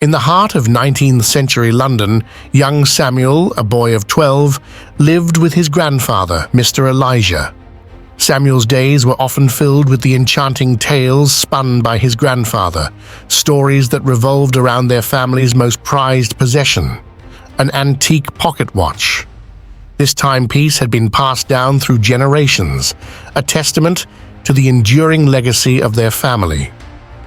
In the heart of 19th century London, young Samuel, a boy of 12, lived with his grandfather, Mr. Elijah. Samuel's days were often filled with the enchanting tales spun by his grandfather, stories that revolved around their family's most prized possession, an antique pocket watch. This timepiece had been passed down through generations, a testament to the enduring legacy of their family.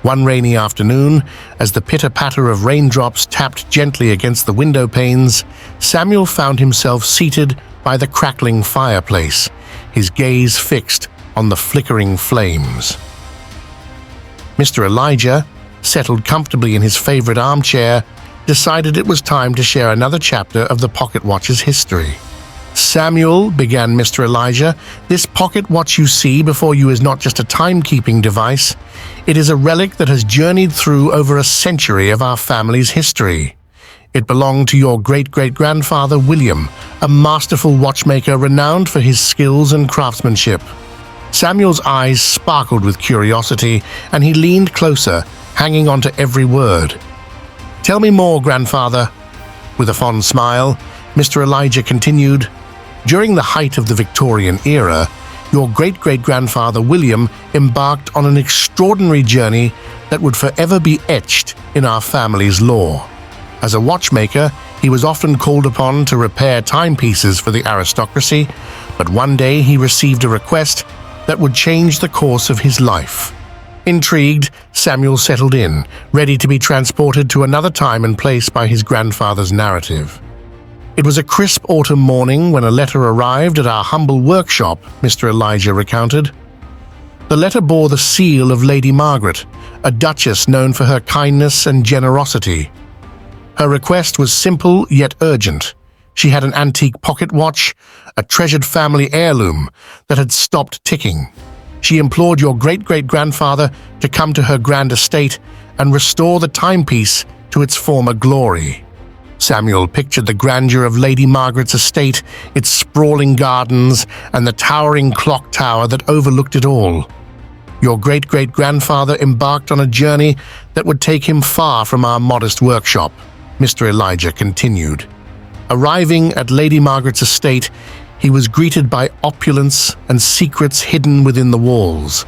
One rainy afternoon, as the pitter-patter of raindrops tapped gently against the window panes, Samuel found himself seated by the crackling fireplace, his gaze fixed on the flickering flames. Mr. Elijah, settled comfortably in his favorite armchair, decided it was time to share another chapter of the pocket watch's history. "Samuel," began Mr. Elijah, "this pocket watch you see before you is not just a timekeeping device. It is a relic that has journeyed through over a century of our family's history. It belonged to your great-great-grandfather William, a masterful watchmaker renowned for his skills and craftsmanship." Samuel's eyes sparkled with curiosity, and he leaned closer, hanging on to every word. "Tell me more, grandfather." With a fond smile, Mr. Elijah continued, "During the height of the Victorian era, your great-great-grandfather William embarked on an extraordinary journey that would forever be etched in our family's lore. As a watchmaker, he was often called upon to repair timepieces for the aristocracy, but one day he received a request that would change the course of his life. Intrigued, Samuel settled in, ready to be transported to another time and place by his grandfather's narrative. It was a crisp autumn morning when a letter arrived at our humble workshop, Mr. Elijah recounted. The letter bore the seal of Lady Margaret, a duchess known for her kindness and generosity. Her request was simple yet urgent. She had an antique pocket watch, a treasured family heirloom that had stopped ticking. She implored your great-great-grandfather to come to her grand estate and restore the timepiece to its former glory. Samuel pictured the grandeur of Lady Margaret's estate, its sprawling gardens, and the towering clock tower that overlooked it all. Your great-great-grandfather embarked on a journey that would take him far from our modest workshop, Mr. Elijah continued. Arriving at Lady Margaret's estate, he was greeted by opulence and secrets hidden within the walls.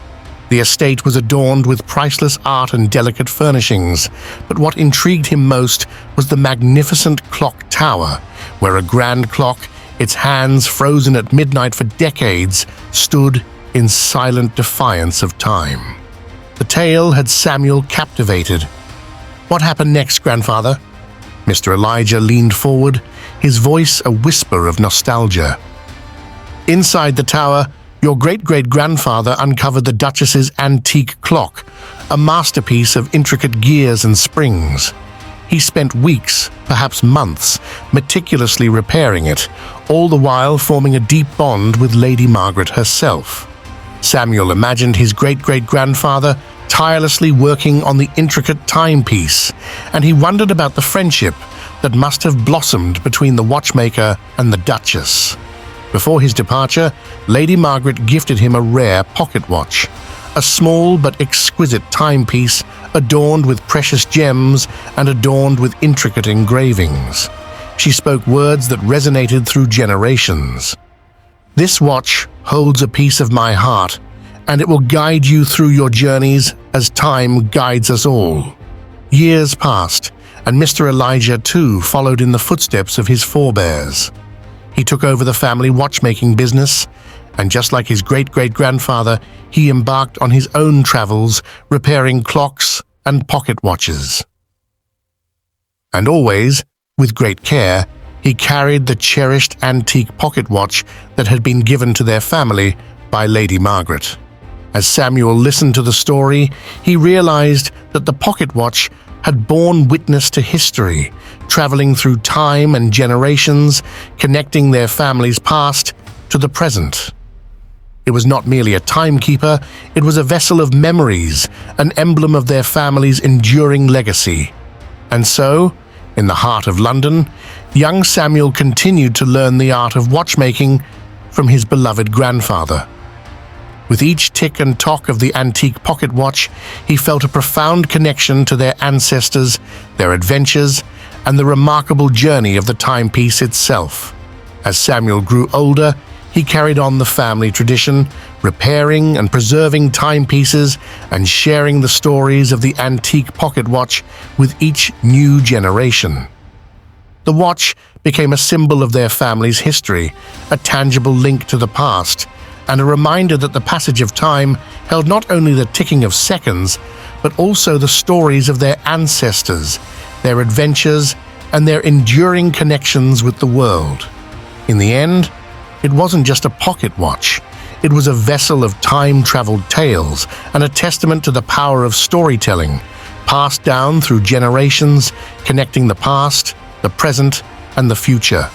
The estate was adorned with priceless art and delicate furnishings, but what intrigued him most was the magnificent clock tower, where a grand clock, its hands frozen at midnight for decades, stood in silent defiance of time. The tale had Samuel captivated. "What happened next, grandfather?" Mr. Elijah leaned forward, his voice a whisper of nostalgia. "Inside the tower, your great-great-grandfather uncovered the Duchess's antique clock, a masterpiece of intricate gears and springs. He spent weeks, perhaps months, meticulously repairing it, all the while forming a deep bond with Lady Margaret herself." Samuel imagined his great-great-grandfather tirelessly working on the intricate timepiece, and he wondered about the friendship that must have blossomed between the watchmaker and the Duchess. Before his departure, Lady Margaret gifted him a rare pocket watch, a small but exquisite timepiece adorned with precious gems and adorned with intricate engravings. She spoke words that resonated through generations. "This watch holds a piece of my heart, and it will guide you through your journeys as time guides us all." Years passed, and Mr. Elijah too followed in the footsteps of his forebears. He took over the family watchmaking business, and just like his great-great-grandfather, he embarked on his own travels, repairing clocks and pocket watches. And always, with great care, he carried the cherished antique pocket watch that had been given to their family by Lady Margaret. As Samuel listened to the story, he realized that the pocket watch had borne witness to history, traveling through time and generations, connecting their family's past to the present. It was not merely a timekeeper, it was a vessel of memories, an emblem of their family's enduring legacy. And so, in the heart of London, young Samuel continued to learn the art of watchmaking from his beloved grandfather. With each tick and tock of the antique pocket watch, he felt a profound connection to their ancestors, their adventures, and the remarkable journey of the timepiece itself. As Samuel grew older, he carried on the family tradition, repairing and preserving timepieces and sharing the stories of the antique pocket watch with each new generation. The watch became a symbol of their family's history, a tangible link to the past, and a reminder that the passage of time held not only the ticking of seconds, but also the stories of their ancestors, their adventures, and their enduring connections with the world. In the end, it wasn't just a pocket watch. It was a vessel of time-traveled tales and a testament to the power of storytelling, passed down through generations, connecting the past, the present, and the future.